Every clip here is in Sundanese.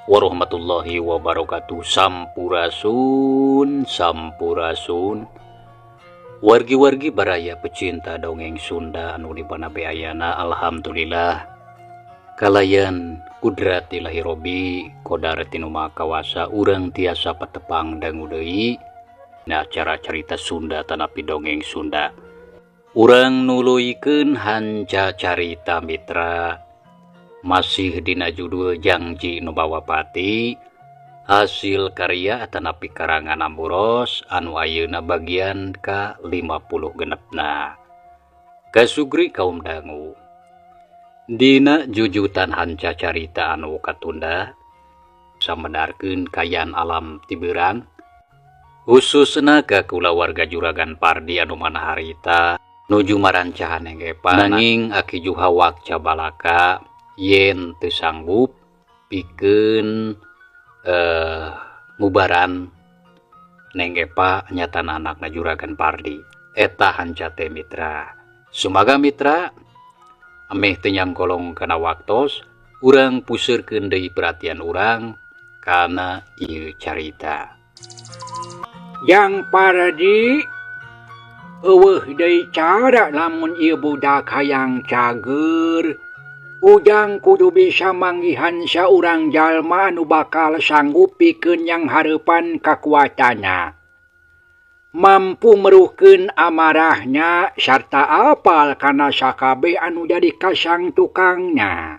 warahmatullahi wabarakatuh. Sampurasun, sampurasun. Wargi-wargi baraya pecinta dongeng Sunda anu di mana ayana, alhamdulillah kalayan kudrat ilahi robi qadar tinu maha kawasa urang tiasa patepang dangu deui na acara cerita Sunda tanapi dongeng Sunda. Urang nuluykeun hanca carita mitra masih dina judul Janji Nu Bawa Pati, hasil karya tanapi karangan Amboros anu ayeuna bagian ka-50 genepna. Kasugri kaum dangu, dina jujutan hanca carita anu katunda samedarkeun kayan alam tibeurang khususna ka kulawarga Juragan Pardi anu manah harita nuju marancahan enggepan nanging aki juha wakca balaka yen teu sanggup pikeun mubaran nenggepa nyatana anakna Juragan Pardi eta hanca teh mitra. Sumaga mitra ameh teu nyangkolong kana waktos urang puseurkeun deui perhatian urang kana ieu carita. Yang Pardi eueuh deui cara lamun ieu budak hayang cager, ujang kudu bisa manggihan saurang jalma anu bakal sanggup pikeun yang hareupan kakuatanna, mampu meruhkeun amarahnya sarta apal kana sakabeh anu jadi kasang tukangna.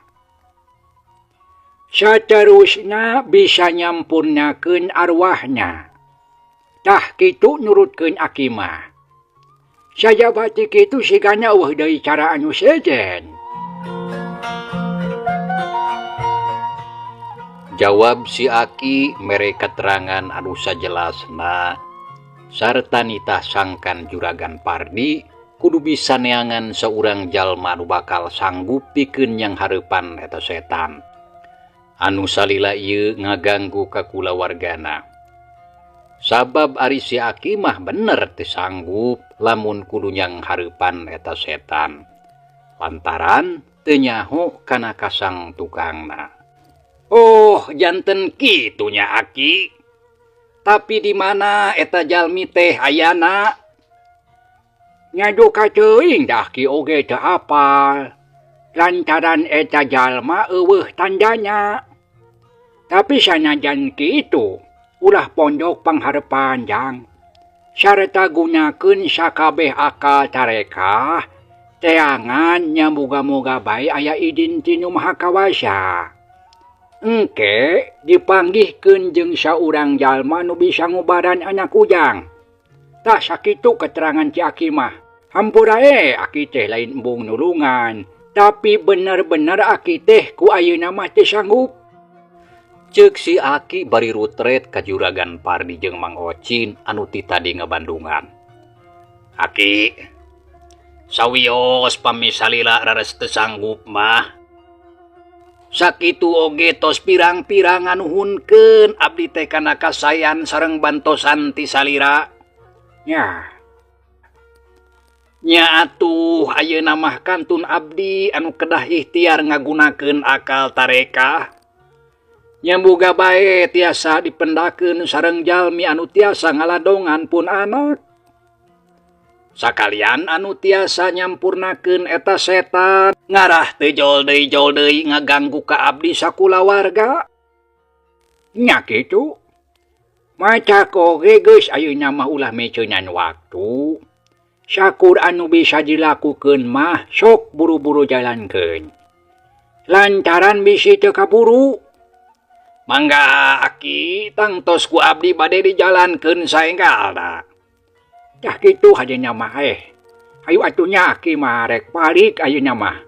Saterusna bisa nyampurnakeun arwahna. Tah kitu nurutkeun aki mah. Sajabati kitu sigana eueuh deui cara anu sejen. Jawab si Aki mere keterangan anu sajelasna sarta nitah sangkan Juragan Pardi kudu bisa neangan seurang jalma anu bakal sanggup pikeun yang hareupan eta setan anu salila ieu ngaganggu ka kulawargana. Sabab ari si Aki mah bener teu sanggup lamun kudu yang hareupan eta setan lantaran teu nyaho kana kasang tukangna. Oh, janten kitu nya Aki. Tapi di mana eta jalmi teh ayana? Nyadu kateuing dah ki oge teu apal. Lantaran eta jalma eueuh tandanya. Tapi sanajan kitu, ulah pondok panghareupan jang. Sarta gunakeun sakabeh akal tarekah, teangan nya moga-moga bae aya idin ti Nu Maha Kawasa. Engke dipanggihkeun jeung saurang jalma nu bisa ngubaran anak ujang. Tah sakitu keterangan ci Aki mah. Hampura Aki teh lain embung nulungan, tapi bener-bener Aki teh ku ayeuna mah teu sanggup. Ceuk si Aki bari rutret ka Juragan Pardi jeung Mang Ocin anu ti tadi ngabandungan. Aki, sawios pamisalila rares teu sanggup mah. Sakitu oge tos pirang-pirang nganuhunkeun abdi teh kana kasayan sareng bantosan ti salira. Nya atuh ayeuna mah kantun abdi anu kedah ikhtiar ngagunakeun akal tarekah. Nya boga bae tiasa dipendakeun sareng jalmi anu tiasa ngaladongan pun anak. Sakalian anu tiasa nyampurnakeun eta setan ngarah teu jol deui ngaganggu ka abdi sakulawarga. Nya kitu. Macak oge geus ayeuna mah ulah meceunan waktu. Sakur anu bisa dilakukeun mah sok buru-buru jalankeun. Lantaran bisi teu kaburu. Mangga Aki tangtos ku abdi bade dijalankeun saenggalna. Tah kitu hadeuna mah hayu atunya Aki mah rek balik ayeuna mah.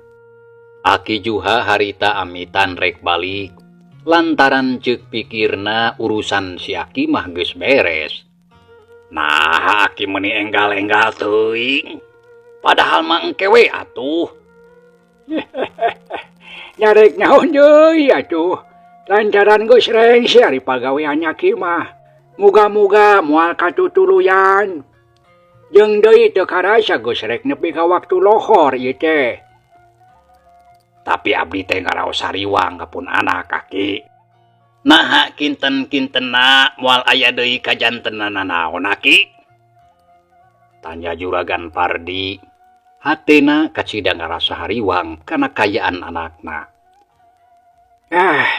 Aki juha harita amitan rek balik lantaran ceuk pikirna urusan si Aki mah geus beres. Nah, Aki meuni enggal-enggal teuing. Padahal mah engke we atuh. Nyarek naon deui atuh. Lantaran geus rengse ari pagawean Aki mah. Muga-muga moal katutuluyan. Jeung deui teu karasa geus rek nepi ka waktu lohor ieu teh. Tapi abdi teh ngaraos sariwang kapun anak Aki. Nah kinten-kintena moal aya deui kajantenan naon aki? Tanya juragan Pardi. Hatena kacidang ngarasa hariwang kana kayaan anakna.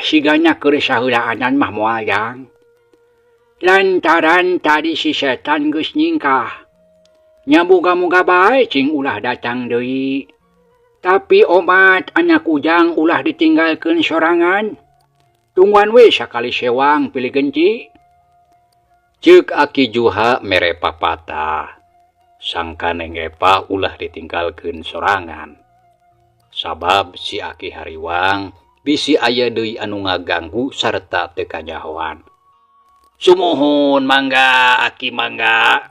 Siganya keur sahulaanan mah moayang. Lantaran tadi si setan geus nyingkah. Nya moga-moga bae cing ulah datang deui. Tapi omat anak ujang ulah ditinggalkeun sorangan. Tungguan we sakali sewang pilih genci. Ceuk Aki Juha mere papatah. Sangka Neng Epa ulah ditinggalkeun sorangan. Sabab si Aki hariwang bisi aya deui anu ngaganggu sarta teu kanyahoan. Sumuhun mangga Aki mangga.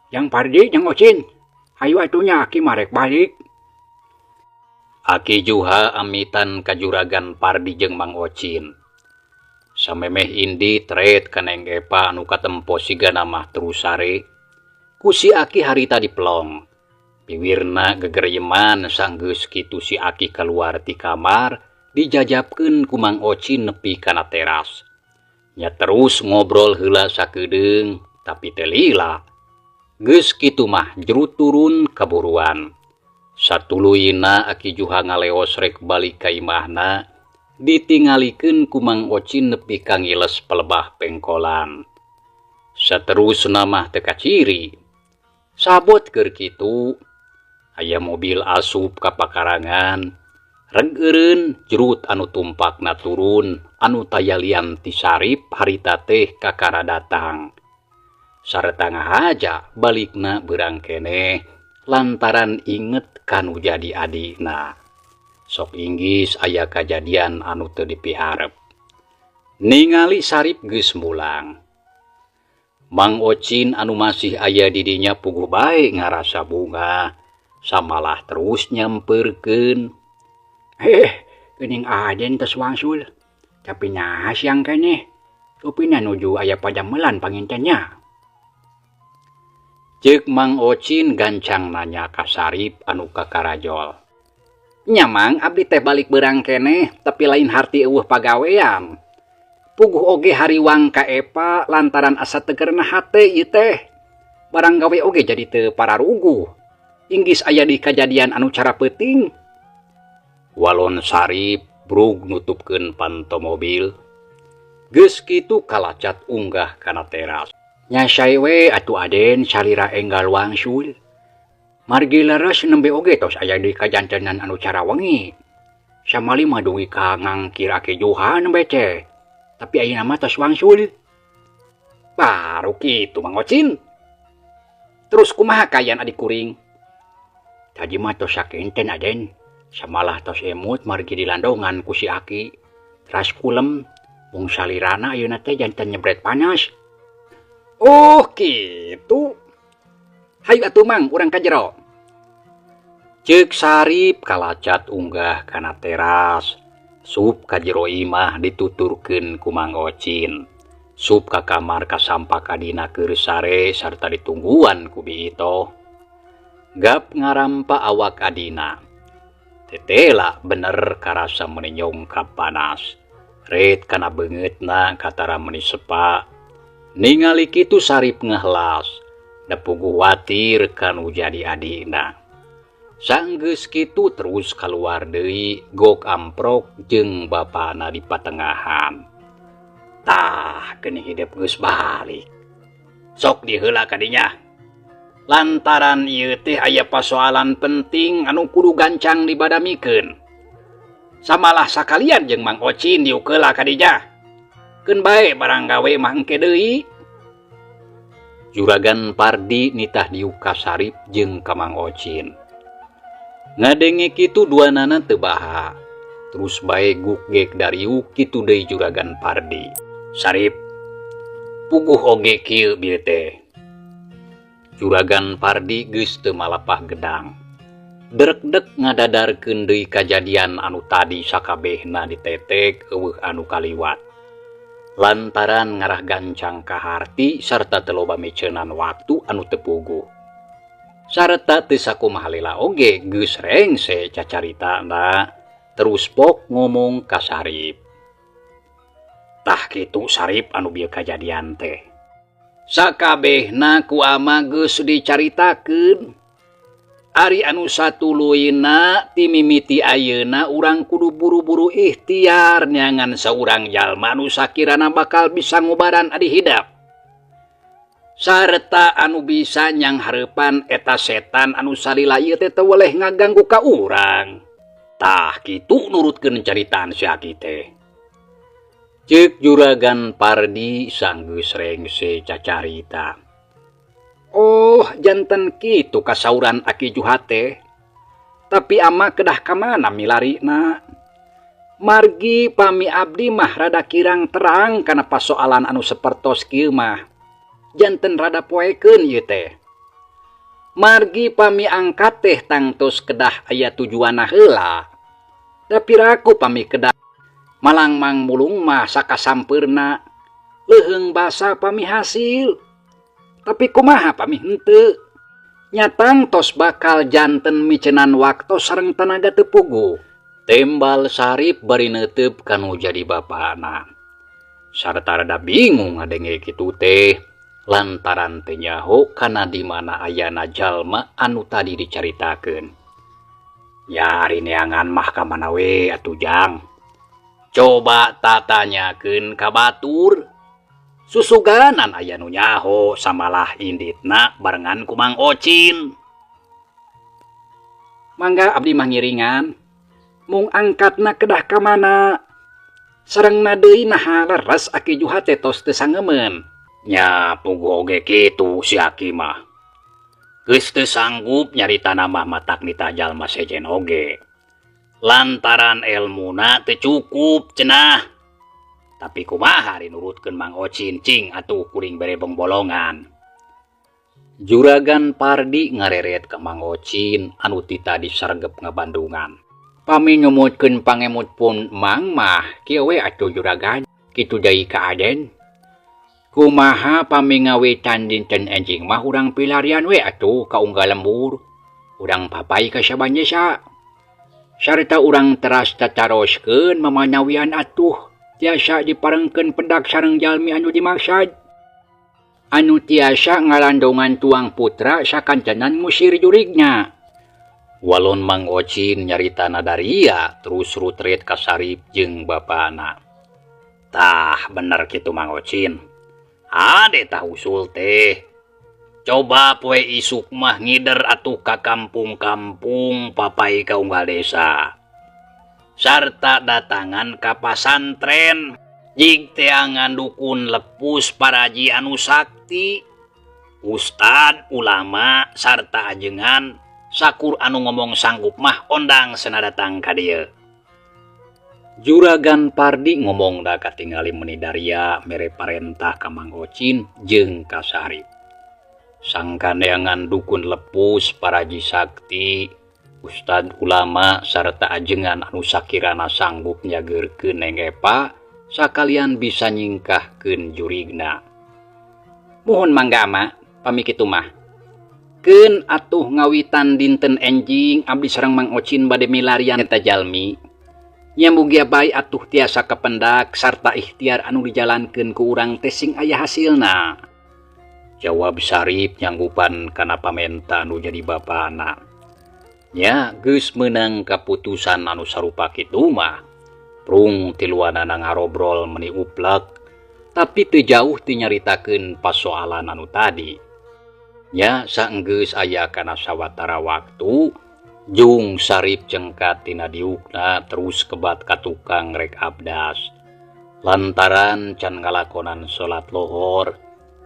Yang Pardi, yang Ocin. Hayu atunya Aki marek balik. Aki Juha amitan ka juragan Pardi jeung Mang Ocin. Samemeh indi tret ka Neng Epa anu katempo sigana mah terus sare. Ku si Aki harita diplong. Piwirna gegeryeman sanggeus kitu si Aki keluar ti kamar dijajabkeun ku Mang Ocin nepi kana teras. Nya terus ngobrol heula sakedeung tapi teu lila. Geus kitu mah jerut turun kaburuan. Satuluyna Aki Juha ngaleos rek balik ka imahna ditingalikeun ku Mang Ocin nepi ka ngiles pelebah pengkolan. Saterusna mah teu kaciri. Sabot keur kitu aya mobil asup ka pakarangan. Reg eureun jerut anu tumpakna turun anu tayalian ti Sarip harita teh kakara datang. Sarta ngahaja balikna beurang keneh lantaran inget kanu jadi adina. Sok inggis aya kajadian anu teu dipiharep. Ningali Sarip geus mulang. Mang Ocin anu masih aya di dinya puguh bae ngarasa bunga. Samalah terus nyampeurkeun. Geuning aden tos wangsul. Tapi naha siang keneh. Rupina nuju aya padamelan pangintennya. Ceuk Mang Ocin gancang nanya ka Sarip anu kakarajol. Nya Mang, abdi teh balik beurang keneh, tapi lain harti eueuh pagawean. Puguh oge hariwang ka Epa lantaran asa tegerna hate ieu teh. Barang gawe oge jadi teu pararuguh. Inggis aya di kajadian anu cara peuting. Walon Sarip brug nutupkeun panto mobil. Geus kitu kalacat unggah kana teras. Nya sae we atuh aden salira enggal wangsul. Margi leres nembe oge tos aya di kajantenan anu cara wengi. Samali mah dugi ka ngangkir Aki Juha nembe teh. Tapi ayeuna mah tos wangsul. Baru kitu Mang Ocin. Terus kumaha kayan adik kuring? Tadi mah tos sakenten aden. Samalah tos emut margi dilandongan ku si Aki. Teras kulem mung salirana ayeuna teh janten nyebret panas. Oh kitu. Hayu atuh Mang urang ka jero. Ceuk Sarip kalacat unggah kana teras. Sup ka jero imah dituturkeun ku Mang Ocin. Sup ka kamar kasampak adina keur sare sarta ditungguan ku Biito. Gap ngarampa awak adina. Tetela bener karasa meuni nyongkap panas. Ret kana beungeutna katara meuni sepa. Ningali kitu Sarip ngehlas. Da puguh watir kanu jadi adina. Sanggeus kitu terus kaluar deui gok amprok jeung bapana di patengahan. Tah geuning hidup geus balik. Sok diheula ka dinya. Lantaran ieu teh aya pasoalan penting anu kudu gancang dibadamikeun. Samalah sakalian jeung Mang Ocin diukeula ka dinya. Keun bae barang gawe mah engke deui. Juragan Pardi nitah diuk ka Sarip jeung ka Mang Ocin. Ngadenge kitu duanana teu baha. Terus bae gukgek dariuk kitu deui Juragan Pardi. Sarip, puguh oge kieu bieu teh. Juragan Pardi geus teu malapah gedang. Derek-dek ngadadarkeun deui kajadian anu tadi sakabehna ditetek eueuh anu kaliwat. Lantaran ngarah gancang ka harti sarta teu loba meceunan waktu anu teu puguh. Sarta teu sakumaha lela oge geus rengse cacaritana terus pok ngomong ka Sarip. Tah kitu Sarip anu bieu kajadian teh. Sakabehna ku ama geus dicaritakeun. Ari anu satuluyna ti mimiti ayeuna urang kudu buru-buru ikhtiar nyangan saurang jalma anu sakirana bakal bisa ngobaran adi hidap. Sarta anu bisa nyang hareupan eta setan anu salila ieu teh teu weleh ngaganggu ka urang. Tah kitu nurutkeun caritaan si Aki teh. Ceuk Juragan Pardi sanggeus rengse cacarita. Oh, janten kitu kasauran Aki Juhat teh. Tapi ama kedah ka mana milarina? Margi pami abdi mah rada kirang terang kana pasoalan anu sapertos kieu mah. Janten rada poekeun ieu teh. Margi pami angkat teh tangtos kedah aya tujuanna heula. Tapi raku pami kedah malang mang mulung mah sakasampeurna leuheung basa pami hasil. Tapi kumaha pami henteu? Nyatang tos bakal janten micenan waktu sareng tenaga teu puguh. Tembal Sarip bari neuteup kanu jadi bapana. Sarta rada bingung ngadenge kitu teh lantaran teu nyaho kana di mana ayana jalma anu tadi dicaritakeun. Ya ari neangan mah ka mana we atuh Jang. Coba tatanyakeun ka batur. Susuganan aya nu nyaho samalah inditna barengan ku Mang Ocin. Mangga abdi mah ngiringan. Mung angkatna kedah ka mana? Sarengna deui naha leres Aki Juhat teh tos teu sangemeun. Nya puguh oge kitu si Aki mah. Geus teu sanggup nyaritana mah matak nita jalma sejen oge. Lantaran elmuna teu cukup cenah. Tapi kumaha dinurutkeun Mang Ocin cing atuh kuring bere bolongan. Juragan Pardi ngareret ka Mang Ocin anu ti tadi sarengep ngabandungan. Pami nyumutkeun pangemut pun Mang mah kieu we atuh Juragan kitu deui ka Aden. Kumaha pami ngawitan dinten enjing mah urang pilarian we atuh ka unggal lembur. Urang papai ka sabanyesa. Sarta urang teras tataroskeun mamanawian atuh. Tiasa diparengkeun pedak sareng jalmi anu dimaksad. Anu tiasa ngalandongan tuang putra sakancanan ngusir jurignya. Walon Mang Ocin nyaritana daria terus rutret ka Sarip jeung bapana. Tah bener kitu Mang Ocin. Ade tah usul teh. Coba poe isuk mah ngider atuh ka kampung-kampung papai ka unggal desa. Sarta datangan ka pasantren jig teangan dukun lepus paraji anu sakti, ustad, ulama, sarta ajengan sakur anu ngomong sanggup mah ondang cenah datang ka dieu. Juragan Pardi ngomong da katingali meuni daria mere parentah ka Mang Ocin jeung ka Sarip. Sangkaneangan dukun lepus paraji sakti, ustad ulama sarta ajengan anu sakirana sanggup nyageurkeun Neng Epa sakalian bisa nyingkahkeun jurigna. Mohon mangga ama pami kitu mah. Keun atuh ngawitan dinten enjing abdi sareng Mang Ocin bade milarian eta jalmi. Nya mugia bae atuh tiasa kapendak sarta ikhtiar anu dijalankeun ku urang teh sing aya hasilna. Jawab Sarip nyanggupan kana pamenta anu jadi bapana. Nya geus meunang kaputusan anu sarupa kitu mah. Prung tiluanana ngarobrol meuni uplek, tapi teu jauh ti nyaritakeun pasoalan anu tadi. Nya saenggeus aya kana sawatara waktu, Jung Sarip cengkat tina diukna terus kebat ka tukang rek abdas. Lantaran can ngalakonan salat lohor,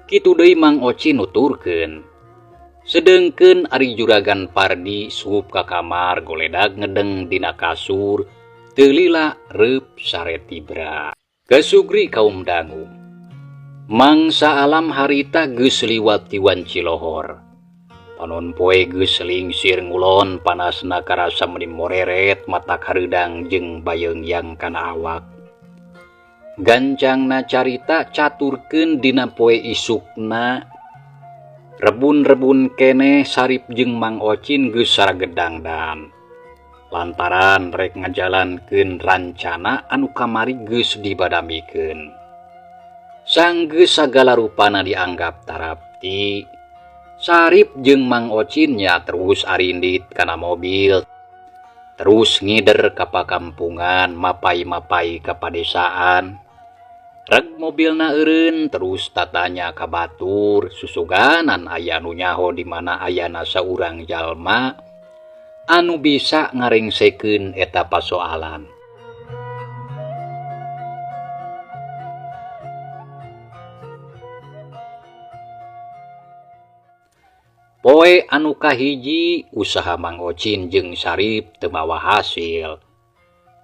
kitu deui Mang Ocin nuturkeun. Sedengkeun ari Juragan Pardi suhup ka kamar goledag ngedeng dina kasur, teu lila reup sare tibra. Kasugri kaum dangu. Mangsa alam harita geus liwat ti wanci lohor. Panon poe geus lingsir ngulon panasna karasa meuni moreret mata kareudang jeung bayeungyang kana awak. Gancangna carita caturkeun dina poe isukna. Rebun-rebun kene Sarip jeung Mang Ocin geus saragedangdan. Lantaran rek ngajalankeun rancana anu kamari geus dibadamikeun. Sanggeus sagala rupana dianggap tarapti, Sarip jeung Mang Ocinnya terus arindit kana mobil, terus ngider ka pakampungan mapai-mapai ka padesaan. Reg mobilna eureun terus tatanya ka batur susuganan aya nu nyaho di mana ayana saurang jalma anu bisa ngarengsekeun eta pasoalan. Poe anu kahiji usaha Mang Ocin jeung Sarip teu mawa hasil.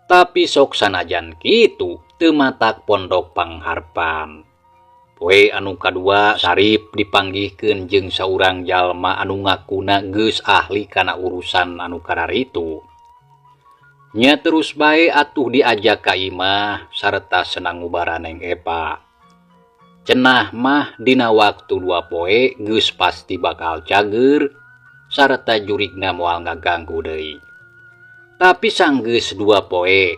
Tapi sok sanajan kitu teu matak pondok pangharpan. Poe anu kadua Sarip dipanggihkeun jeung saurang jalma anu ngakuna geus ahli kana urusan anu kararitu. Nya terus bae atuh diajak ka imah sarta senang ngubaran Neng Epa. Cenah mah dina waktu 2 poe geus pasti bakal cager sarta jurigna moal ngaganggu deui. Tapi sanggeus 2 poe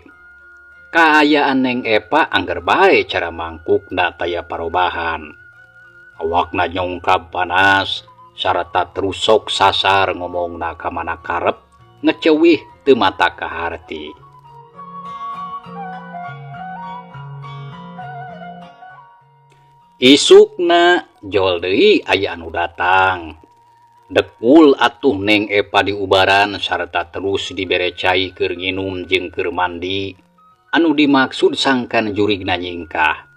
kaayaan Neng Epa angger bae cara mangkukna taya parobahan. Awakna nyongkap panas sarta terus sok sasar ngomongna ka mana karep ngeceuwih teu mata ka harti. Isukna jol deui aya anu datang. Dekul atuh Neng Epa diubaran sarta terus dibere cai keur nginum jeung keur mandi. Anu dimaksud sangkan jurigna nyingkah.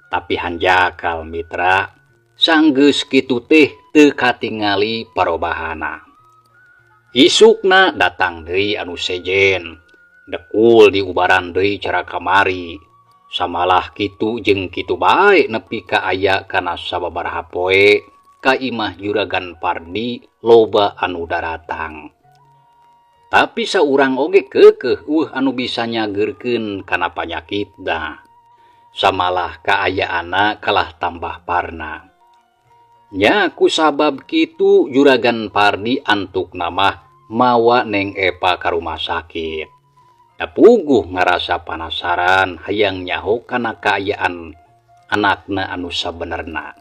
Tapi hanjakal mitra, sanggeus kitu teh teu katingali parobahana. Isukna datang deui anu sejen. Dekul diubaran deui cara kamari. Samalah kitu jeung kitu bae nepi ka aya kana sababaraha poe ka imah Juragan Pardi loba anu daratang. Tapi saurang oge keukeuh anu bisa nyageurkeun kana panyakitna. Samalah kaayaanna kalah tambah parna. Nya ku sabab kitu Juragan Pardi antukna mah mawa Neng Epa ka rumah sakit. Puguh ngarasa panasaran hayang nyaho kana kaayaan anakna anu sabenerna.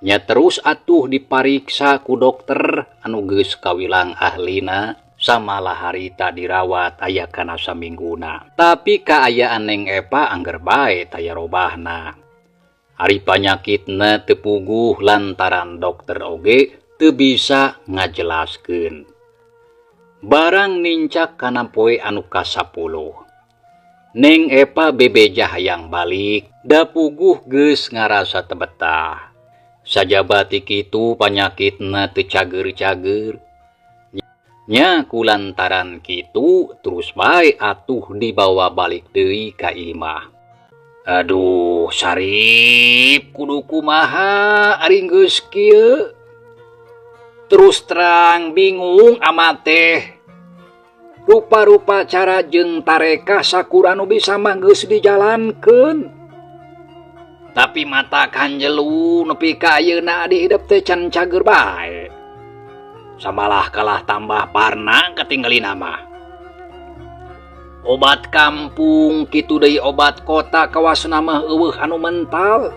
Nya terus atuh dipariksa ku dokter anu geus kawilang ahlina samalah harita dirawat aya kana samingguna. Tapi kaayaan Neng Epa angger bae taya robahna. Ari panyakitna teu puguh lantaran dokter oge teu bisa ngajelaskeun. Barang nincak kana poe anu ka-10. Neng Epa bebeja hayang balik, da puguh geus ngarasa teu betah. Sajaba ti kitu panyakitna teu cager-cager. Nya kulantaran kitu terus bae atuh dibawa balik deui ka imah. Aduh, Sarip kudu kumaha ari geus kieu? Terus terang bingung amat teh. Rupa-rupa cara jeung tarekah sakur anu bisa mah geus dijalankeun. Tapi mata kanjelu nepi ka ayeuna di hidup teh can cager bae. Samalah kalah tambah parna katinggalina mah. Obat kampung kitu deui obat kota kawasna mah eueuh anu mental.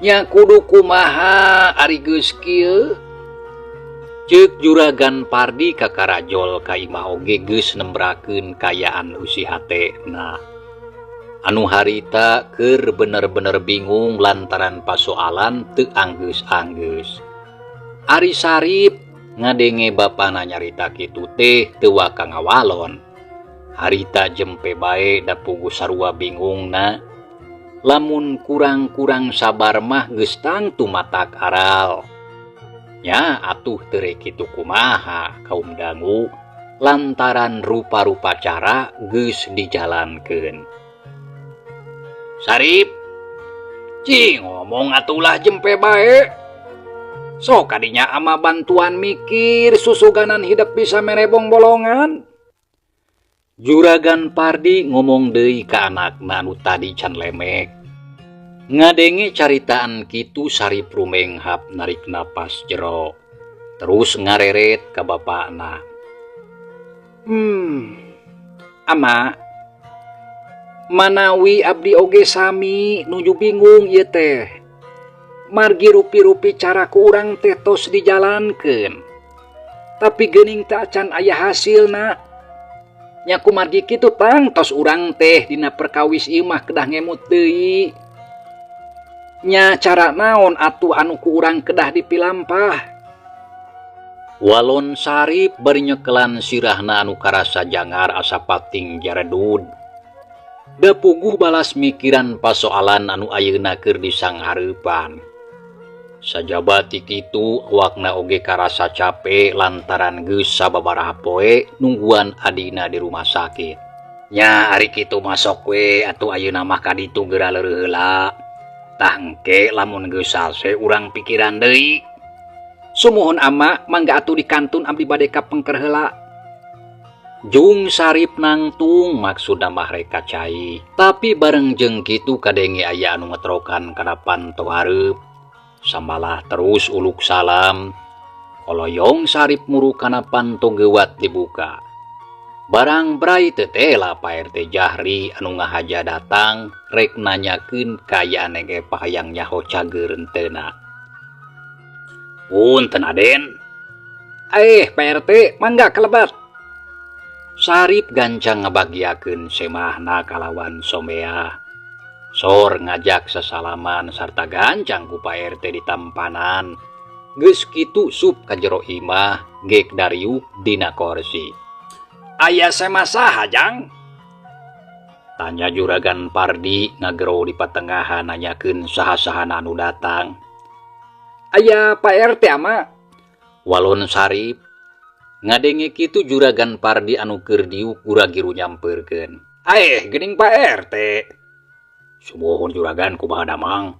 Nya kudu kumaha ari geus kieu? Ceuk Juragan Pardi ka karajol ka imah oge geus nembrakeun kayaan usi hatena. Anu harita keur bener-bener bingung lantaran pasoalan teu anggeus-anggeus. Ari Sarip ngadenge bapana nyarita kitu teh teu waka ngawalon. Harita jempe bae da puguh sarua bingungna. Lamun kurang-kurang sabar mah geus tangtu matak aral. Nya atuh teu rek kitu kumaha kaum dangu lantaran rupa-rupa cara geus dijalankeun. Sarip, cing ngomong atulah jempe bae. Sok kadinya ama bantuan mikir susuganan hidup bisa merebong bolongan. Juragan Pardi ngomong deui ka anakna anu tadi can lemek. Ngadenge caritaan kitu Sarip rumenghap narik napas jero. Terus ngareret ka bapakna. Ama, Manawi abdi oge sami nuju bingung ieu teh. Margi rupi-rupi cara ku urang teh tos dijalankeun. Tapi geuning teu acan aya hasilna. Nya kumargi kitu tang tos urang teh dina perkawis ieu mah kedah ngemut deui. Nya cara naon atuh anu ku urang kedah dipilampah? Walon Sarip bari nyekelan sirahna anu karasa jangar asa pating jaredud. Da puguh balas mikiran pasoalan anu ayeuna keur disanghareupan. Sajaba ti kitu awakna oge karasa capek lantaran geus sababaraha poe nungguan adina di rumah sakit. Nya ari kitu masok we atuh ayeuna mah ka ditu geura leureul heula. Tah engke lamun geus salse urang pikiran deui. Sumuhun ama mangga atuh di kantun abdi bade ka pengker heula. Jung Sarip nangtung maksudna mah rek cai. Tapi bareng jeung kitu kadenge aya anu ngetrokan kana panto hareup. Samalah terus uluk salam. Koloyong Sarip muru kana panto gewat dibuka. Barang brai teu teh lah Pak RT Jahri anu ngahaja datang rek nanyakeun kayaan ge pahayang nyaho cager enteuna. Punten Aden. Pak RT, mangga kalebat. Sarip gancang ngabagiakeun semahna kalawan somea. Sor ngajak sesalaman sarta gancang ku Pak RT ditampanan. Geus kitu sup ka jero imah gek dariuk dina kursi. Aya semah saha Jang? Tanya Juragan Pardi ngagero di patengahan nanyakeun saha-sahana anu datang. Aya Pak RT ama. Walon Sarip ngadenge kitu Juragan Pardi anu keur diuk gura-giru nyampeurkeun. Geuning Pak RT. Sumuhun Juragan kumaha damang?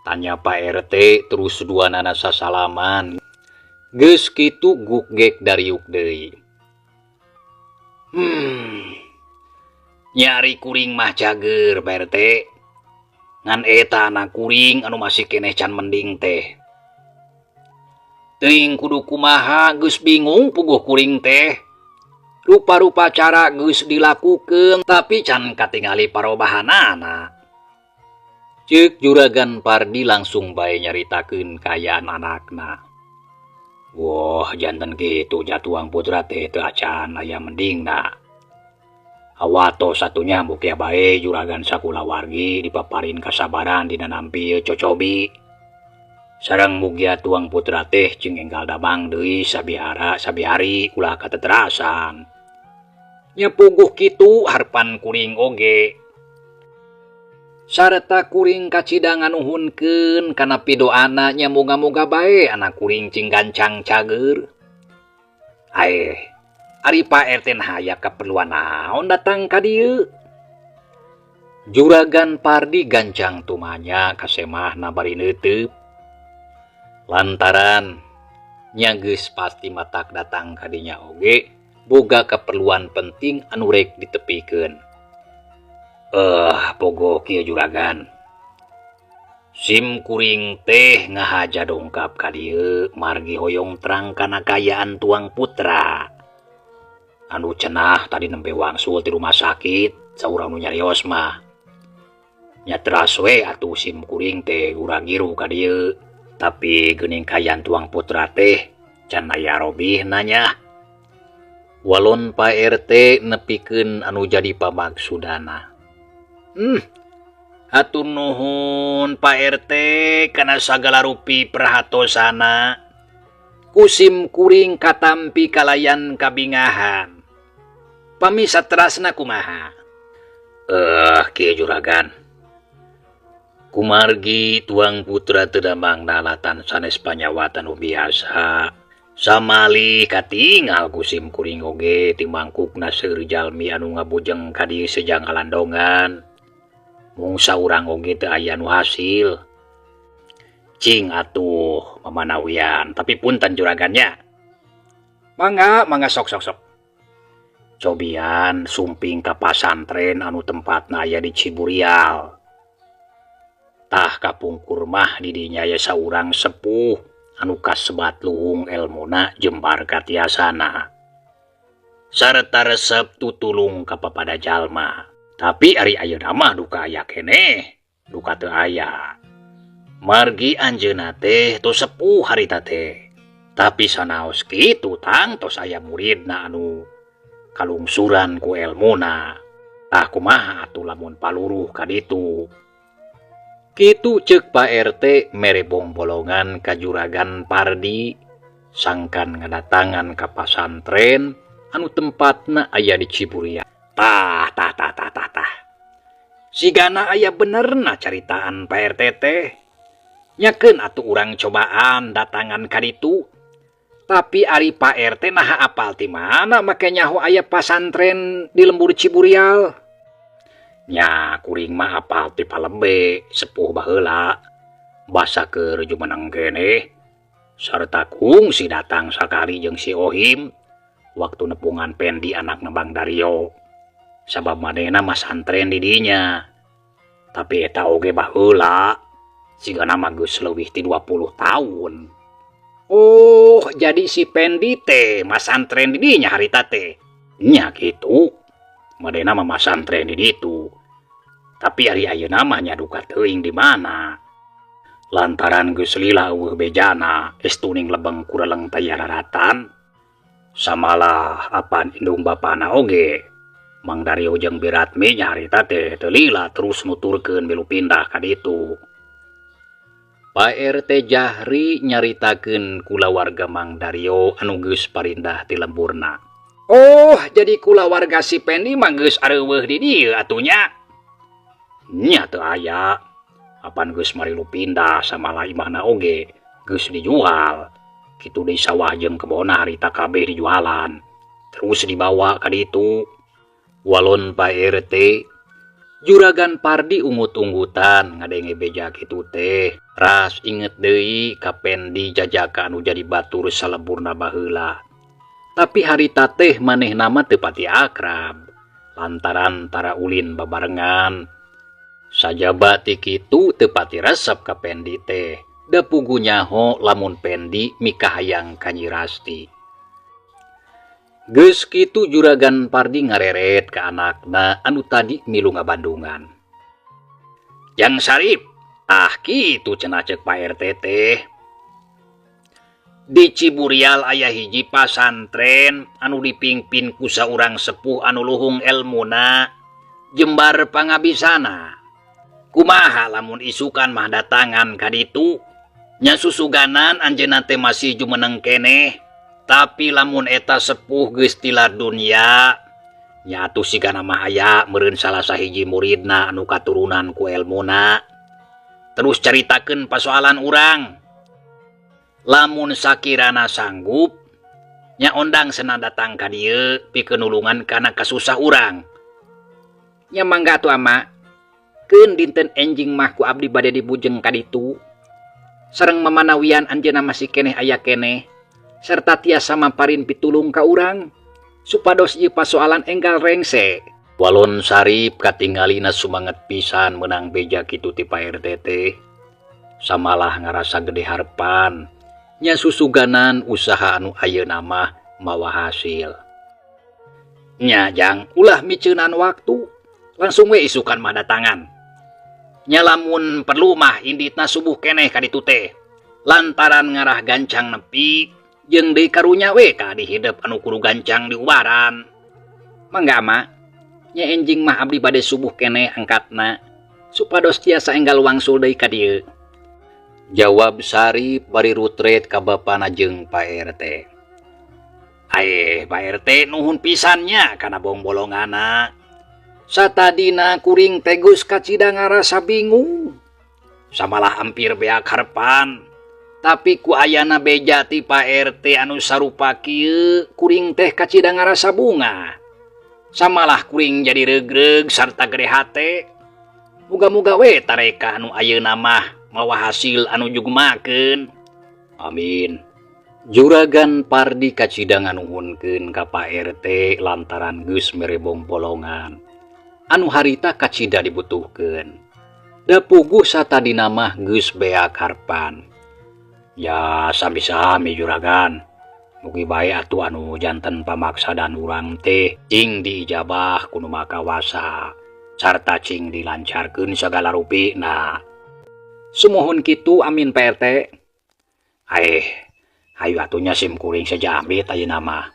Tanya Pak RT terus duanana sasalaman. Geus kitu guk gek dariuk deui. Nyari kuring mah cager Pak RT. Ngan eta anak kuring anu masih keneh can mending teh. Teuing kudu kumaha geus bingung puguh kuring teh. Rupa-rupa cara geus dilakukeun tapi can katingali parobahanana. Ceuk Juragan Pardi langsung bae nyaritakeun kayaan anakna. Wah, janten kitu jatuang putra teh teu acan aya mendingna. Awato satunya mukia bae Juragan sakulawargi dipaparin kasabaran dina nampi cocobi. Sareng mugia tuang putra teh jeung enggal damang deui sabihara sabihari ulah kateterasan. Nya puguh kitu harpan kuring oge. Sareta kuring kacidangan nuhunkeun kana pidoana nya moga-moga bae anak kuring cing gancang cager. Ari Pak RT hayang kaperluan naon datang ka dieu? Juragan Pardi gancang tumanya kasemahna bari neuteub. Lantaran nya geus pasti matak datang ka dinya oge boga keperluan penting anu rek ditepikeun. Pogo kieu Juragan. Sim kuring teh ngahaja dongkap ka dieu margi hoyong terang kana kayaan tuang putra. Anu cenah tadi nembe wangsul di rumah sakit saurang nu nyarios mah. Nya teras we atuh sim kuring teh gura-giru ka dieu. Tapi geuning kayaan tuang putra teh can aya robih nanya. Walon Pak RT nepikeun anu jadi pamaksudana. Hatur nuhun Pak RT kana sagala rupi perhatosana. Kusim kuring katampi kalayan kabingahan. Pami saterasna kumaha? Kieu Juragan. Kumargi tuang putra teu damang nalatan sanes panyawatan nu biasa. Samali katingal kusim kuring oge timangkukna seueur jalmi anu ngabujeng ka dieu sejang alandongan. Mung saurang oge teu aya nu hasil. Cing atuh mamanawian, tapi punten Juragannya. Mangga sok. Cobian sumping ka pasantren anu tempatna aya di Ciburial. Tah kapungkur mah di dinya aya saurang sepuh anu kasebat luhung elmuna jembar katiasana. Sarta resep tutulung ka papada jalma. Tapi ari ayeuna mah duka aya keneh, duka teu aya. Margi anjeunna teh tos sepuh harita teh. Tapi sanaos kitu tang tos aya muridna anu kalungsuran ku elmuna. Tah kumaha atuh lamun paluruh ka ditu. Kitu ceuk Pak RT mere bongbolongan ka Juragan Pardi sangkan ngadatangan ka pasantren anu tempatna aya di Ciburial. Tah. Sigana aya benerna caritaan Pak RT teh. Nyakeun atuh urang cobaan datangan ka ditu. Tapi ari Pak RT naha apal ti mana make nyaho aya pasantren di lembur Ciburial. Nya kuring mah apal ti Palebe sepuh baheula. Basa keur jumeneng keneh. Sarta kungsi datang sakali jeung si Ohim waktu nepungan Pendi anakna Bang Dario. Sabab manehna mah santren di dinya. Tapi eta oge baheula. Sigana mah geus leuwih ti 20 tahun. Oh, jadi si Pendi teh masantren di dinya harita teh. Nya kitu. Manehna mah masantren di ditu. Tapi ari ayeuna mah nya duka teuing di mana. Lantaran geus lila eueuh bejana estuning lebeng kureleng taya raratan. Samalah apan indung bapana oge. Mang Dario jeung Biratmi nya harita teh teu lila terus nuturkeun milu pindah ka ditu. Pak RT Jahri nyaritakeun kulawarga Mang Dario anu geus parindah ti lemburna. Oh, jadi kulawarga si Pendi mah geus areuweuh di dieu atunya. Nya teu aya. Apan geus marilu pindah samalah imahna oge geus dijual. Kitu deui sawah jeung kebonna harita kabeh dijualan. Terus dibawa ka ditu. Walon Pak RT Juragan Pardi ungut-unggutan ngadenge beja kitu teh. Ras inget deui ka Pendi jajaka anu jadi batur saleburna baheula. Tapi harita teh manehna mah teu pati akrab. Lantaran tara ulin babarengan. Sajaba ti kitu teu pati resep ka Pendi teh. Da pugu nyaho lamun Pendi mikah hayang ka Nyi Rasti. Geus kitu Juragan Pardi ngareret ka anakna anu tadi milu ngabandungan. Jang Sarip, kitu cenah ceuk Pak RT teh. Di Ciburial aya hiji pasantren anu dipingpin ku saurang sepuh anu luhung elmuna, jembar pangabisana. Kumaha lamun isukan mah datangan ka ditu? Nya susuganan anjeunna teh masih jumeneng keneh. Tapi lamun eta sepuh geus tilar dunya, nya atuh sigana mah aya meureun salah sahiji muridna anu katurunan ku elmuna. Terus caritakeun pasoalan urang. Lamun sakirana sanggup, nya ondang senang datang ka dieu pikeun nulungan kana kasusah urang. Nya mangga atuh ama. Keun dinten enjing mah ku abdi bade dibujeng ka ditu. Sareng mamanawian anjeunna masih keneh aya keneh. Serta tiasa maparin pitulung ka urang supados ieu pasoalan enggal rengse. Walon Sarip katinggalina sumanget pisan menang beja kitu ti Pak RT teh. Samalah ngarasa gede harepan nya susuganan usaha anu ayeuna mah mawa hasil. Nya jang ulah miceunan waktu langsung we isukan mah datangan. Nya lamun perlu mah inditna subuh keneh ka ditu teh. Lantaran ngarah gancang nepi jeung deui karunya we ka di hideep anu kudu gancang diubaran. Mangga ama, nya enjing mah abdi bade subuh keneh angkatna supados tiasa enggal wangsul deui ka dieu. Jawab Sarip bari rutret ka bapana jeung Pak RT. Pak RT nuhun pisannya kana bongbolongana. Satadina kuring tegus kacida ngarasa bingung. Samalah hampir beak harepan. Tapi ku ayana beja ti Pak RT anu sarupa kieu kuring teh kacida ngarasa bunga. Samalah kuring jadi regreg sarta gede hate. Muga-muga we tareka anu ayeuna mah mawa hasil anu jugmakeun. Amin. Juragan Pardi kacida nganuhunkeun ka Pak RT lantaran geus mere bongbolongan. Anu harita kacida dibutuhkeun. Da puguh satadina mah geus beak harepan. Ya sami-sami Juragan. Mugi bae atuh anu janten pamaksadan urang teh cing diijabah ku nu makawasa. sarta cing dilancarkeun sagala rupi. Nah, sumohon kitu amin Pak RT. Hayu atunya sim kuring sejamit ayeuna mah.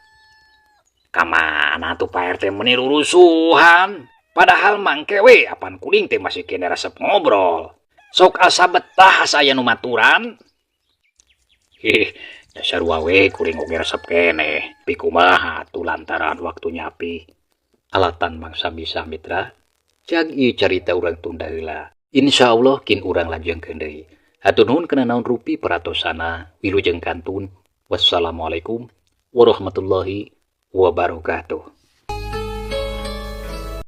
Kamana tuh Pak RT meniru rusuhan? Padahal mangke we apan kuring teh masih kene resep ngobrol. Sok asa betah saya numaturan. Dasar wawe kuring oge resep kene. Tapi kumaha atuh lantaran waktu nyapi. Alatan mangsa bisa mitra. Jag ieu carita urang tunda heula. Insyaallah kin urang lajengkeun deui. Hatur nuhun kana naon rupi paratosana wilujeng kantun. Wassalamualaikum warahmatullahi wabarakatuh.